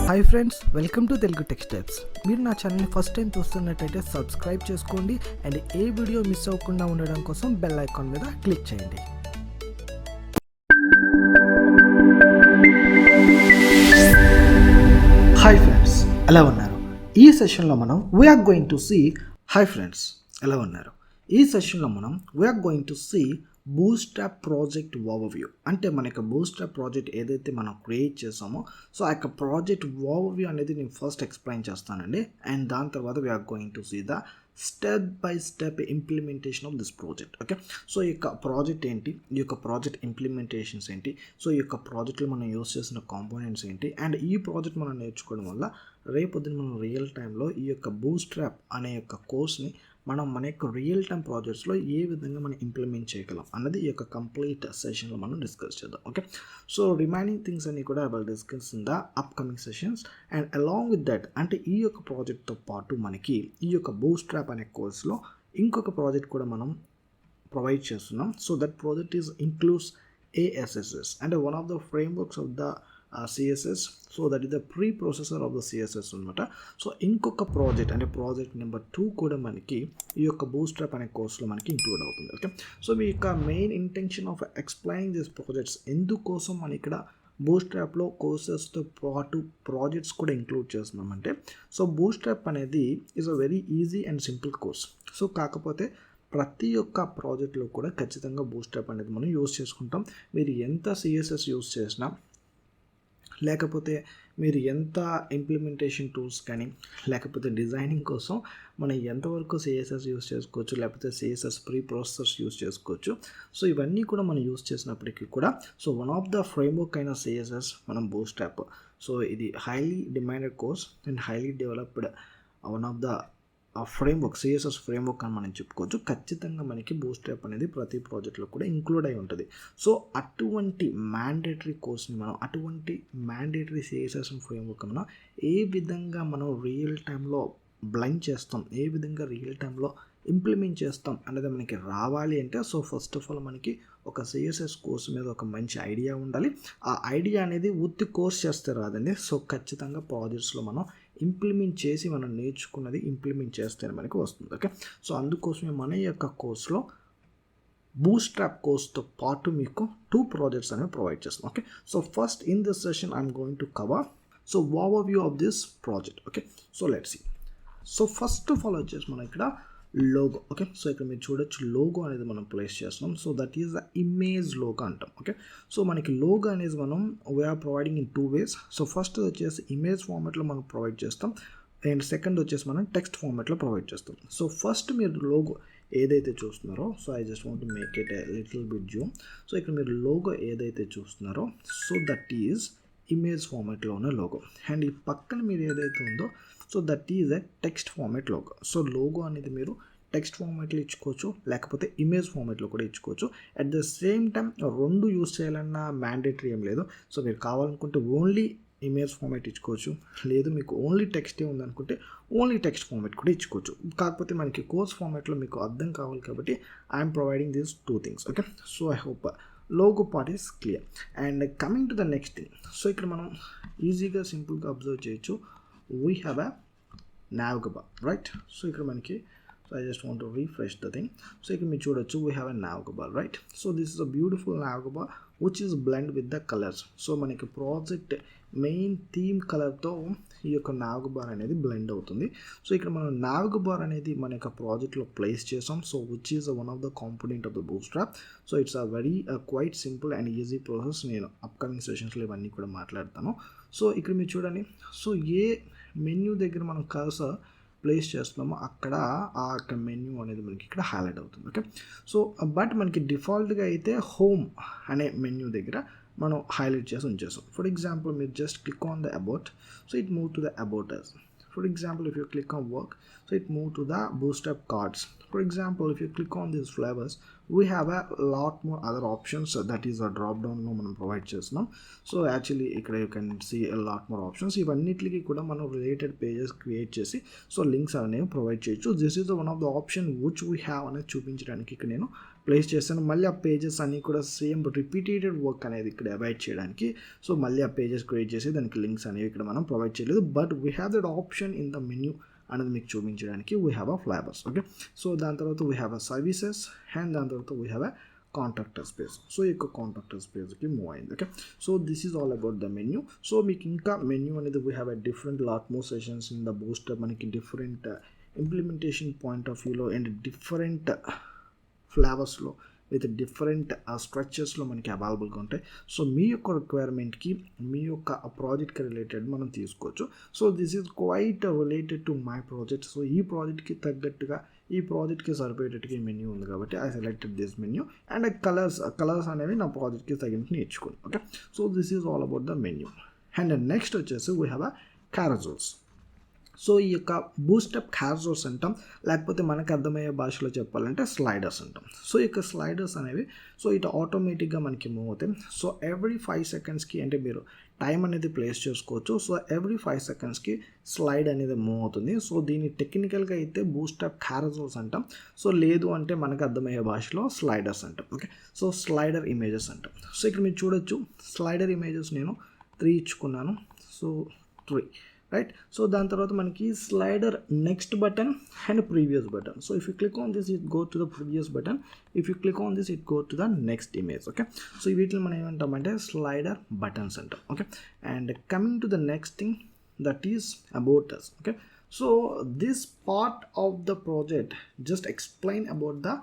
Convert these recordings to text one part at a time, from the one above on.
Hi friends, welcome to Telugu tech steps. మీరు నా ఛానల్ని ఫస్ట్ టైం చూస్తున్నట్టయితే సబ్స్క్రైబ్ చేసుకోండి అండ్ ఏ వీడియో మిస్ అవ్వకుండా ఉండడం కోసం బెల్ ఐకాన్ మీద క్లిక్ చేయండి. హాయ్ ఫ్రెండ్స్, ఎలా ఉన్నారు? ఈ సెషన్లో మనం we are going to see Bootstrap project overview. అంటే మనకి బూస్ట్రాప్ ప్రాజెక్ట్ ఏదైతే మనం క్రియేట్ చేసామో సో ఆ యొక్క ప్రాజెక్ట్ ఓవర్వ్యూ అనేది నేను ఫస్ట్ ఎక్స్ప్లెయిన్ చేస్తానండి. అండ్ దాని తర్వాత we are going to see the step by step implementation of this project. Okay, so ఈ యొక్క ప్రాజెక్ట్ ఏంటి, ఈ యొక్క ప్రాజెక్ట్ ఇంప్లిమెంటేషన్స్ ఏంటి, సో ఈ యొక్క ప్రాజెక్ట్లో మనం యూస్ చేసిన కాంపోనెంట్స్ ఏంటి, అండ్ ఈ ప్రాజెక్ట్ మనం నేర్చుకోవడం వల్ల రేపొద్దున మనం రియల్ టైంలో ఈ యొక్క బూస్ట్రాప్ అనే యొక్క కోర్స్ని మన యొక్క రియల్ టైమ్ ప్రాజెక్ట్స్లో ఏ విధంగా మనం ఇంప్లిమెంట్ చేయగలం అన్నది ఈ యొక్క కంప్లీట్ సెషన్లో మనం డిస్కస్ చేద్దాం. ఓకే, సో రిమైనింగ్ థింగ్స్ అన్ని కూడా I will discuss in the upcoming sessions. And along with that, అంటే ఈ యొక్క ప్రాజెక్ట్తో పాటు మనకి ఈ యొక్క బూస్ట్రాప్ అనే కోర్స్లో ఇంకొక ప్రాజెక్ట్ కూడా మనం ప్రొవైడ్ చేస్తున్నాం. So that project is includes ASSS and one of the frameworks of the CSS. So that is the pre processor of the CSS అనమాట. సో ఇంకొక ప్రాజెక్ట్ అంటే ప్రాజెక్ట్ నెంబర్ 2 కూడా మనకి ఈ యొక్క బూస్ట్రాప్ అనే కోర్స్లో మనకి ఇంక్లూడ్ అవుతుంది. ఓకే, సో మీ యొక్క main intention of explain this projects ఎందుకోసం మనం ఇక్కడ బూస్ట్రాప్లో కోర్సెస్తో పాటు ప్రాజెక్ట్స్ కూడా ఇంక్లూడ్ చేస్తున్నామంటే, సో బూస్ట్రాప్ అనేది is a very easy and simple course. So కాకపోతే ప్రతి ఒక్క ప్రాజెక్ట్లో కూడా ఖచ్చితంగా బూస్ట్రాప్ అనేది మనం యూస్ చేసుకుంటాం. మీరు ఎంత CSS యూస్ చేసినా, లేకపోతే మీరు ఎంత ఇంప్లిమెంటేషన్ టూల్స్ కానీ, లేకపోతే డిజైనింగ్ కోసం మనం ఎంతవరకు CSS యూస్ చేసుకోవచ్చు, లేకపోతే CSS ప్రీ ప్రాసెసర్స్ యూస్ చేసుకోవచ్చు. సో ఇవన్నీ కూడా మనం యూస్ చేసినప్పటికీ కూడా so one of the framework అయిన CSS మనం బూస్ట్రాప్. సో ఇది highly demanded course and highly developed one of the framework, CSS framework అని మనం చెప్పుకోవచ్చు. ఖచ్చితంగా మనకి బూస్ట్రాప్ అనేది ప్రతి ప్రాజెక్ట్లో కూడా ఇంక్లూడ్ అయి ఉంటుంది. సో అటువంటి మ్యాండేటరీ కోర్స్ని మనం, అటువంటి మ్యాండేటరీ CSS ఫ్రేమ్వర్క్ మనం ఏ విధంగా మనం రియల్ టైంలో బ్లైండ్ చేస్తాం, ఏ విధంగా రియల్ టైంలో ఇంప్లిమెంట్ చేస్తాం అనేది మనకి రావాలి అంటే, సో ఫస్ట్ ఆఫ్ ఆల్ మనకి ఒక CSS కోర్స్ మీద ఒక మంచి ఐడియా ఉండాలి. ఆ ఐడియా అనేది ఉత్తి కోర్స్ చేస్తే రాదండి. సో ఖచ్చితంగా ప్రాజెక్ట్స్లో మనం ఇంప్లిమెంట్ చేసి మనం నేర్చుకున్నది ఇంప్లిమెంట్ చేస్తేనే మనకి వస్తుంది. ఓకే, సో అందుకోసమే మన యొక్క కోర్స్లో బూస్ట్రాప్ కోర్స్తో పాటు మీకు 2 ప్రాజెక్ట్స్ అనేవి ప్రొవైడ్ చేస్తాం. Okay, so first in this session I'm going to cover so overview of this project. Okay, so let's see. So first of all వచ్చేసి మనం ఇక్కడ లోగో. ఓకే, సో ఇక్కడ మీరు చూడొచ్చు లోగో అనేది మనం ప్లేస్ చేస్తున్నాం. So that is the image logo అంటాం. ఓకే, సో మనకి లోగో అనేది మనం we are providing in 2 ways. So first వచ్చేసి ఇమేజ్ ఫార్మాట్లో మనం ప్రొవైడ్ చేస్తాం అండ్ సెకండ్ వచ్చేసి మనం టెక్స్ట్ ఫార్మాట్లో ప్రొవైడ్ చేస్తాం. సో ఫస్ట్ మీరు లోగో ఏదైతే చూస్తున్నారో, so I just want to make it a little bit Zoom. So ఇక్కడ మీరు లోగో ఏదైతే చూస్తున్నారో సో దట్ ఈజ్ ఇమేజ్ ఫార్మాట్లో ఉన్న లోగో. అండ్ ఈ పక్కన మీరు ఏదైతే ఉందో so that is a text format logo. So logo అనేది మీరు టెక్స్ట్ ఫార్మాట్లో ఇచ్చుకోవచ్చు, లేకపోతే ఇమేజ్ ఫార్మాట్లో కూడా ఇచ్చుకోవచ్చు. At the same time 2 use చేయాలన్న మ్యాండేటరీ ఏం లేదు. సో మీరు కావాలనుకుంటే ఓన్లీ ఇమేజ్ ఫార్మాట్ ఇచ్చుకోవచ్చు, లేదు మీకు ఓన్లీ టెక్స్టే ఉందనుకుంటే ఓన్లీ టెక్స్ట్ ఫార్మాట్ కూడా ఇచ్చుకోవచ్చు. కాకపోతే మనకి కోర్స్ ఫార్మాట్లో మీకు అర్థం కావాలి కాబట్టి I'm providing these 2 things. Okay, so I hope logo part is clear. And coming to the next thing, so ఇక్కడ మనం ఈజీగా సింపుల్గా అబ్జర్వ్ చేయొచ్చు. We have a Navbar, right? So ఇక్కడ మనకి so I just want to refresh the thing. So ఇక్కడ మీరు చూడొచ్చు we have a Navbar, right? So this is a beautiful Navbar which is blend with the colours. So మనకి project main theme కలర్తో ఈ యొక్క Navbar అనేది blend అవుతుంది. So ఇక్కడ మనం Navbar అనేది మన యొక్క ప్రాజెక్ట్లో ప్లేస్ చేసాం. So which is one of the component of the bootstrap. So it's a very quite simple and easy process. నేను అప్కమింగ్ సెషన్స్లో ఇవన్నీ కూడా మాట్లాడతాను. సో ఇక్కడ మీరు చూడండి, సో ఏ మెన్యూ దగ్గర మనం కర్సర్ ప్లేస్ చేస్తున్నామో అక్కడ ఆ యొక్క మెన్యూ అనేది మనకి ఇక్కడ హైలైట్ అవుతుంది. ఓకే, సో బట్ మనకి డిఫాల్ట్గా అయితే హోమ్ అనే మెన్యూ దగ్గర మనం హైలైట్ చేసి ఉంచేసాం. ఫర్ ఎగ్జాంపుల్ మీరు just click on the about, so it move to the about us. For example, if you click on work, so it move to the Bootstrap cards. For example, if you click on these flavors, we have a lot more other options. That is a drop down no మనం provide చేస్తున్నాం. So actually ఇక్కడ you can see a lot more options. ఇవన్నిటికి కూడా మనం related pages create చేసి so links అనేవి provide చేయొచ్చు. This is one of the option which we have అనేది చూపించడానికి ఇక్కడ నేను ప్లేస్ చేస్తాను. మళ్ళీ ఆ పేజెస్ అన్నీ కూడా సేమ్ రిపీటెడ్ వర్క్ అనేది ఇక్కడ అవాయిడ్ చేయడానికి సో మళ్ళీ ఆ పేజెస్ క్రియేట్ చేసి దానికి లింక్స్ అనేవి ఇక్కడ మనం ప్రొవైడ్ చేయలేదు. But we have that option in the menu అనేది మీకు చూపించడానికి we have a flavours. Okay, so దాని తర్వాత we have a services and దాని తర్వాత we have a contractors page. So ఈ యొక్క కాంట్రాక్టర్స్ పేజ్కి మూవ్ అయింది. Okay, so this is all about the menu. So మీకు ఇంకా మెన్యూ అనేది we have a different lot more sessions in the bootstrap. మనకి different implementation point of వ్యూలో and different ఫ్లేవర్స్లో with different స్ట్రక్చర్స్లో మనకి అవైలబుల్గా ఉంటాయి. సో మీ యొక్క రిక్వైర్మెంట్కి మీ యొక్క ప్రాజెక్ట్కి రిలేటెడ్ మనం తీసుకోవచ్చు. So this is quiet related to my project. So ఈ ప్రాజెక్ట్కి తగ్గట్టుగా ఈ ప్రాజెక్ట్కి సరిపోయేటట్టుగా ఈ మెన్యూ ఉంది కాబట్టి I selected this menu and colours అనేవి నా ప్రాజెక్ట్కి తగినట్టు నేర్చుకుని. Okay, so this is all about the menu. And next వచ్చేసి వీ హ్యావ్ అ క్యారజల్స్. సో ఈ యొక్క బూస్టప్ క్యారజల్స్ అంటాం, లేకపోతే మనకు అర్థమయ్యే భాషలో చెప్పాలంటే స్లైడర్స్ అంటాం. సో ఈ యొక్క స్లైడర్స్ అనేవి సో ఇటు ఆటోమేటిక్గా మనకి మూవ్ అవుతాయి. సో ఎవ్రీ 5 సెకండ్స్కి అంటే మీరు టైం అనేది ప్లేస్ చేసుకోవచ్చు. సో ఎవ్రీ 5 సెకండ్స్కి స్లైడ్ అనేది మూవ్ అవుతుంది. సో దీన్ని టెక్నికల్గా అయితే బూస్టప్ క్యారజల్స్ అంటాం. సో లేదు అంటే మనకు అర్థమయ్యే భాషలో స్లైడర్స్ అంటాం. ఓకే, సో స్లైడర్ ఇమేజెస్ అంటాం. సో ఇక్కడ మీరు చూడొచ్చు స్లైడర్ ఇమేజెస్ నేను 3 ఇచ్చుకున్నాను. So 3 right. సో దాని తర్వాత మనకి slider next button and previous button. So if you click on this it go to the previous button, if you click on this it go to the next image. Okay, so వీటిని మనం ఏమంటామంటే slider buttons అంటాం. Okay, and coming to the next thing that is about us. Okay, so this part of the project just explain about the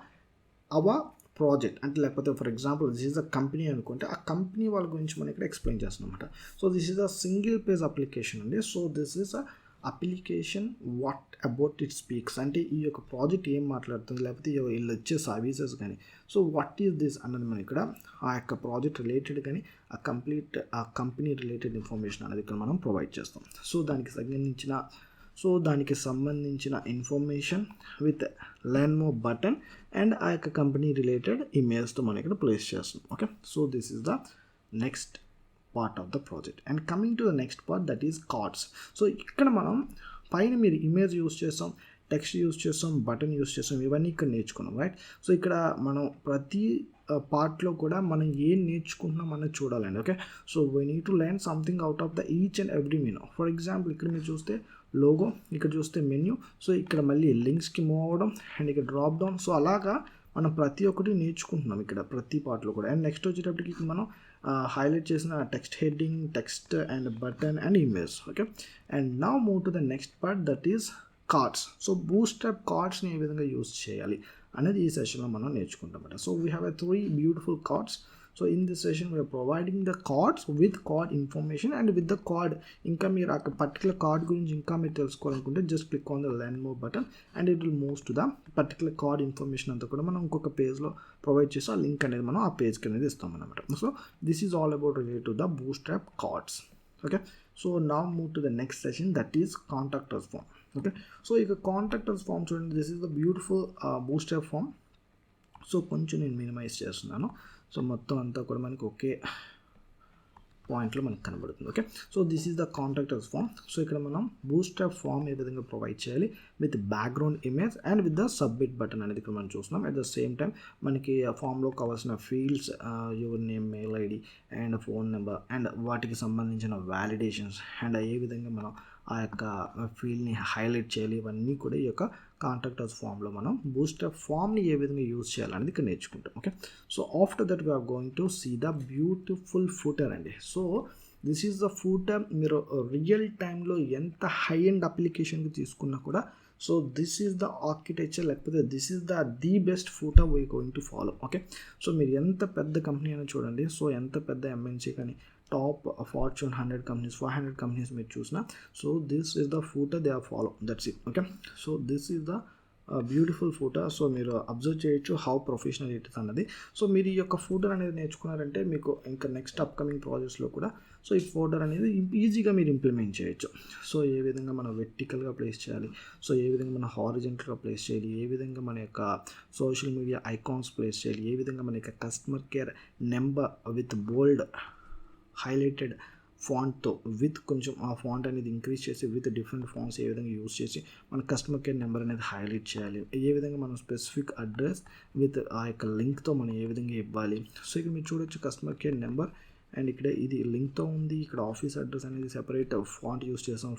our project. అంటే లేకపోతే for example this is a company అనుకుంటే ఆ company వాళ్ళ గురించి మనం ఇక్కడ explain చేస్తున్నాం అనమాట. So this is a single page application అండి. So this is a application what about it speaks, అంటే ఈ యొక్క ప్రాజెక్ట్ ఏం మాట్లాడుతుంది, లేకపోతే వీళ్ళు వచ్చే సర్వీసెస్ కానీ సో వాట్ ఈస్ దిస్ అన్నది మనం ఇక్కడ ఆ యొక్క ప్రాజెక్ట్ రిలేటెడ్ కానీ ఆ కంపెనీ రిలేటెడ్ ఇన్ఫర్మేషన్ అనేది ఇక్కడ మనం ప్రొవైడ్ చేస్తాం. సో దానికి సంబంధించిన information with learn more button and ఆ యొక్క కంపెనీ రిలేటెడ్ ఇమేజ్తో మనం ఇక్కడ ప్లేస్ చేస్తాం. Okay, so this is the next part of the project. And coming to the next part that is cards. So ఇక్కడ మనం పైన మీరు ఇమేజ్ యూస్ చేస్తాం, టెక్స్ట్ యూస్ చేస్తాం, బటన్ యూస్ చేస్తాం, ఇవన్నీ ఇక్కడ నేర్చుకున్నాం రైట్. సో ఇక్కడ మనం ప్రతి పార్ట్లో కూడా మనం ఏం నేర్చుకుంటున్నాం అనేది చూడాలండి. Okay, so we need to learn something out of the each and every menu. For example ఇక్కడ మీరు చూస్తే లోగో, ఇక్కడ చూస్తే మెన్యూ, సో ఇక్కడ మళ్ళీ లింక్స్కి మూవ్ అవ్వడం అండ్ ఇక్కడ డ్రాప్ డౌన్. సో అలాగా మనం ప్రతి ఒక్కటి నేర్చుకుంటున్నాం ఇక్కడ ప్రతి పార్ట్లో కూడా. అండ్ నెక్స్ట్ వచ్చేటప్పటికి మనం హైలైట్ చేసిన text heading, text and button and image. Okay, and now move to the next part that is cards. So Bootstrap కార్డ్స్ని ఏ విధంగా యూస్ చేయాలి అనేది ఈ సెషన్లో మనం నేర్చుకుంటాం. So we have 3 beautiful cards. So in this session we are providing the cards with card information and with the card. ఇంకా మీరు ఆ పర్టికులర్ కార్డ్ గురించి ఇంకా మీరు తెలుసుకోవాలనుకుంటే just click on the learn more button and it will moves to the particular card information అంతా కూడా మనం ఇంకొక పేజ్లో ప్రొవైడ్ చేసి ఆ లింక్ అనేది మనం ఆ పేజ్కి అనేది ఇస్తాం అనమాట. So this is all about related to the Bootstrap cards. Okay, so now move to the next session that is contractors form. Okay, so ఇక కాంట్రాక్టర్స్ ఫామ్ చూడండి, this is the beautiful Bootstrap form. So కొంచెం నేను minimise చేస్తున్నాను. So మొత్తం అంతా కూడా మనకి ఒకే పాయింట్లో మనకు కనబడుతుంది. Okay, so this is the contractors form. So ఇక్కడ మనం బూస్ట్రాప్ ఫామ్ ఏ విధంగా ప్రొవైడ్ చేయాలి with background image and with the submit button అనేది ఇక్కడ మనం చూస్తున్నాం. అట్ ద సేమ్ టైం మనకి ఆ ఫామ్లో కావాల్సిన fields your name, mail ID and phone number and వాటికి సంబంధించిన వ్యాలిడేషన్స్ అండ్ ఏ విధంగా మనం ఆ యొక్క ఫీల్డ్ని హైలైట్ చేయాలి, ఇవన్నీ కూడా ఈ యొక్క కాంట్రాక్టర్స్ ఫామ్లో మనం బూస్ట్రాప్ ఫామ్ని ఏ విధంగా యూజ్ చేయాలనేది ఇక్కడ నేర్చుకుంటాం. Okay, so after that we are going to see the beautiful footer అండి. So this is the footer. మీరు రియల్ టైంలో ఎంత హై ఎండ్ అప్లికేషన్కి తీసుకున్నా కూడా so this is the architecture, లేకపోతే this is the best footer we going to follow. Okay, so మీరు ఎంత పెద్ద కంపెనీ అయినా చూడండి, సో ఎంత పెద్ద ఎంఎన్సీ కానీ టాప్ ఫార్చ్యూన్ 100 కంపెనీస్, 500 కంపెనీస్ మీరు చూసినా so this is the footer they are follow, that's it. Okay, so this is the beautiful footer. So మీరు అబ్జర్వ్ చేయొచ్చు హౌ ప్రొఫెషనల్ ఇట్ ఇస్ అన్నది. సో మీరు ఈ యొక్క ఫూటర్ అనేది నేర్చుకున్నారంటే మీకు ఇంకా నెక్స్ట్ అప్కమింగ్ ప్రాజెక్ట్స్లో కూడా సో ఈ ఫోల్డర్ అనేది ఈజీగా మీరు ఇంప్లిమెంట్ చేయొచ్చు. సో ఏ విధంగా మనం వెర్టికల్గా ప్లేస్ చేయాలి, సో ఏ విధంగా మనం హారిజెంటల్గా ప్లేస్ చేయాలి, ఏ విధంగా మన యొక్క సోషల్ మీడియా ఐకాన్స్ ప్లేస్ చేయాలి, ఏ విధంగా మన యొక్క customer care number with bold highlighted ఫాంట్తో విత్ కొంచెం ఆ ఫాంట్ అనేది ఇంక్రీజ్ చేసి విత్ డిఫరెంట్ ఫాంట్స్ ఏ విధంగా యూస్ చేసి మన కస్టమర్ కేర్ నెంబర్ అనేది హైలైట్ చేయాలి, ఏ విధంగా మనం స్పెసిఫిక్ అడ్రస్ విత్ ఆ యొక్క లింక్తో మనం ఏ విధంగా ఇవ్వాలి. సో ఇక్కడ మీరు చూడొచ్చు కస్టమర్ కేర్ నెంబర్ అండ్ ఇక్కడ ఇది లింక్తో ఉంది. ఇక్కడ ఆఫీస్ అడ్రస్ అనేది సెపరేట్ ఫాంట్ యూస్ చేసాం,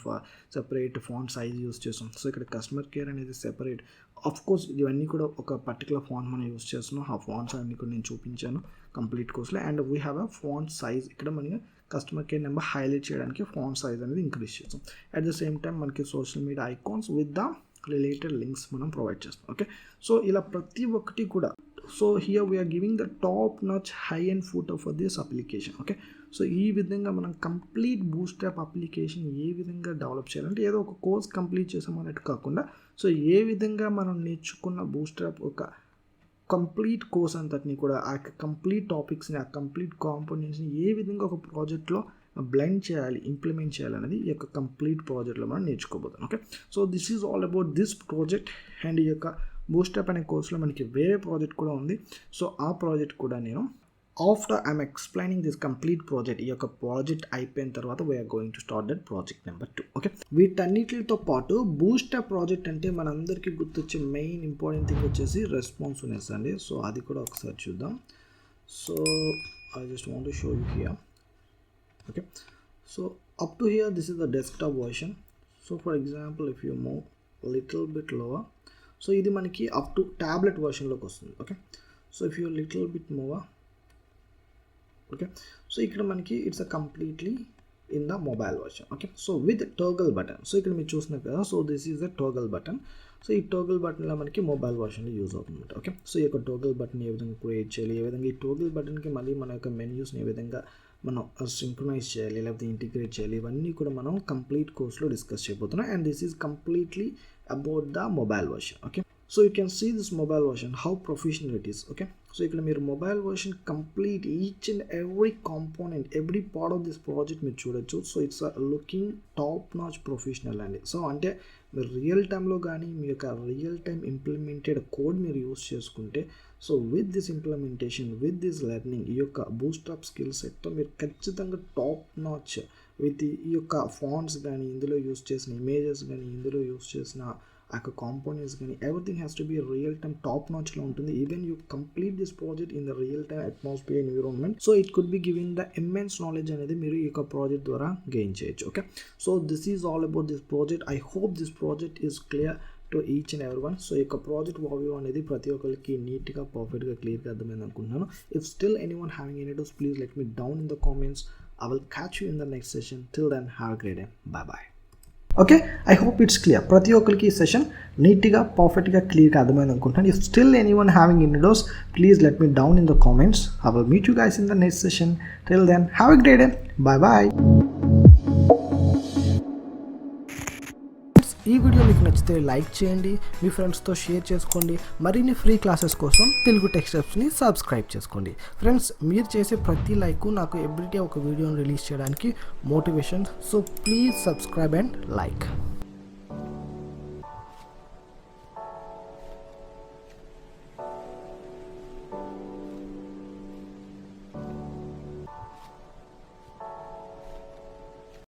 సెపరేట్ ఫాంట్ సైజ్ యూస్ చేసాం. సో ఇక్కడ కస్టమర్ కేర్ అనేది సెపరేట్. ఆఫ్ కోర్స్ ఇవన్నీ కూడా ఒక పర్టికులర్ ఫాంట్ మనం యూస్ చేస్తున్నాం. ఆ ఫాంట్స్ అన్నీ కూడా నేను చూపించాను కంప్లీట్ కోర్స్లో. And we have a font size, ఇక్కడ మనకి కస్టమర్ కేర్ నెంబర్ హైలైట్ చేయడానికి ఫాంట్ సైజ్ అనేది ఇంక్రీజ్ చేస్తాం. అట్ ద సేమ్ టైం మనకి social media icons with the related links మనం ప్రొవైడ్ చేస్తాం. ఓకే, సో ఇలా ప్రతి ఒక్కటి కూడా. So here we are giving the top notch high and footer for this application. Okay, so ఈ విధంగా మనం కంప్లీట్ బూస్ట్రాప్ అప్లికేషన్ ఏ విధంగా డెవలప్ చేయాలంటే ఏదో ఒక కోర్స్ కంప్లీట్ చేసాం అన్నట్టు కాకుండా, సో ఏ విధంగా మనం నేర్చుకున్న బూస్ట్రాప్ ఒక కంప్లీట్ కోర్స్ అంతటిని కూడా ఆ కంప్లీట్ టాపిక్స్ని, ఆ కంప్లీట్ కాంపోనెంట్స్ని ఏ విధంగా ఒక ప్రాజెక్ట్లో బ్లెండ్ చేయాలి, ఇంప్లిమెంట్ చేయాలనేది ఈ యొక్క కంప్లీట్ ప్రాజెక్ట్లో మనం నేర్చుకోబోతాం. Okay, so this is all about this project. And ఈ యొక్క బూస్ట్రాప్ అనే కోర్సులో మనకి వేరే ప్రాజెక్ట్ కూడా ఉంది. సో ఆ ప్రాజెక్ట్ కూడా నేను after I'm explaining this complete project, ఈ యొక్క ప్రాజెక్ట్ అయిపోయిన తర్వాత we are going to start that project number 2. Okay, వీటన్నిటితో పాటు బూస్ట్రాప్ ప్రాజెక్ట్ అంటే మనందరికీ గుర్తొచ్చే మెయిన్ ఇంపార్టెంట్ థింగ్ వచ్చేసి రెస్పాన్సివ్నెస్ అండి. సో అది కూడా ఒకసారి చూద్దాం. So I just want to show you here. Okay, so up to here this is the desktop version. So for example if you move a little bit lower, so ఇది మనకి up to tablet version లోకి వస్తుంది. Okay, so if you little bit more, okay, so ఇక్కడ మనకి it's a completely in the mobile version. Okay, so with toggle button. So ఇక్కడ మీరు చూస్తున్నారు కదా, so this is the toggle button. So ఈ toggle బటన్లో మనకి మొబైల్ వర్షన్లో యూజ్ అవుతుంది. Okay, so ఈ యొక్క టోగల్ బటన్ ఏ విధంగా క్రియేట్ చేయాలి, ఏ విధంగా ఈ టోగల్ బటన్కి మళ్ళీ మన యొక్క మెన్యూస్ని ఏ విధంగా మనం సింక్రనైజ్ చేయాలి లేకపోతే ఇంటిగ్రేట్ చేయాలి, ఇవన్నీ కూడా మనం కంప్లీట్ కోర్స్లో డిస్కస్ చేయబోతున్నాం. And this is completely about the mobile version. Okay, so you can see this mobile version how professional it is. Okay, so ఇక్కడ మీరు mobile version complete each and every component, every part of this project మీరు చూడొచ్చు. సో it's looking top notch professional అండి. So అంటే మీరు real టైంలో కానీ మీ యొక్క రియల్ టైం ఇంప్లిమెంటెడ్ కోడ్ మీరు యూస్ చేసుకుంటే, so with this implementation, with this learning, ఈ యొక్క బూస్ట్రాప్ స్కిల్ సెట్తో మీరు ఖచ్చితంగా టాప్ నాచ్ విత్ ఈ యొక్క ఫాంట్స్ కానీ, ఇందులో యూస్ చేసిన ఇమేజెస్ కానీ, ఇందులో యూస్ చేసిన ఆ యొక్క కాంపోనెంట్స్ కానీ, everything has to be real time top నాచ్లో ఉంటుంది. Even you complete this project in the real time atmosphere environment. So it could be giving the immense knowledge అనేది మీరు ఈ యొక్క ప్రాజెక్ట్ ద్వారా గెయిన్ చేయొచ్చు. Okay, so this is all about this project. I hope this project is clear to each and every one. So ఈ యొక్క project overview అనేది ప్రతి ఒక్కరికి నీట్గా, పర్ఫెక్ట్గా, క్లియర్గా అర్థమైంది అనుకుంటున్నాను. If still anyone having any doubts, please let me down in the comments. I will catch you in the next session. Till then, have a great day. Bye-bye. Okay, I hope it's clear. ప్రతి ఒక్కరికి ఈ session నీట్గా, పర్ఫెక్ట్గా, క్లియర్గా అర్థమైంది అనుకుంటున్నాను. If still anyone having any doubts, please let me down in the comments. I will meet you guys in the next session. Till then, have a great day. Bye bye. ఈ video మీకు నచ్చితే like చేయండి, మీ ఫ్రెండ్స్తో share చేసుకోండి. మరిన్ని free classes కోసం Telugu tech స్టెప్స్ని subscribe చేసుకోండి. Friends, మీరు చేసే ప్రతి లైక్ నాకు ఎవ్రీడే ఒక వీడియోని రిలీజ్ చేయడానికి motivation. So please subscribe and like.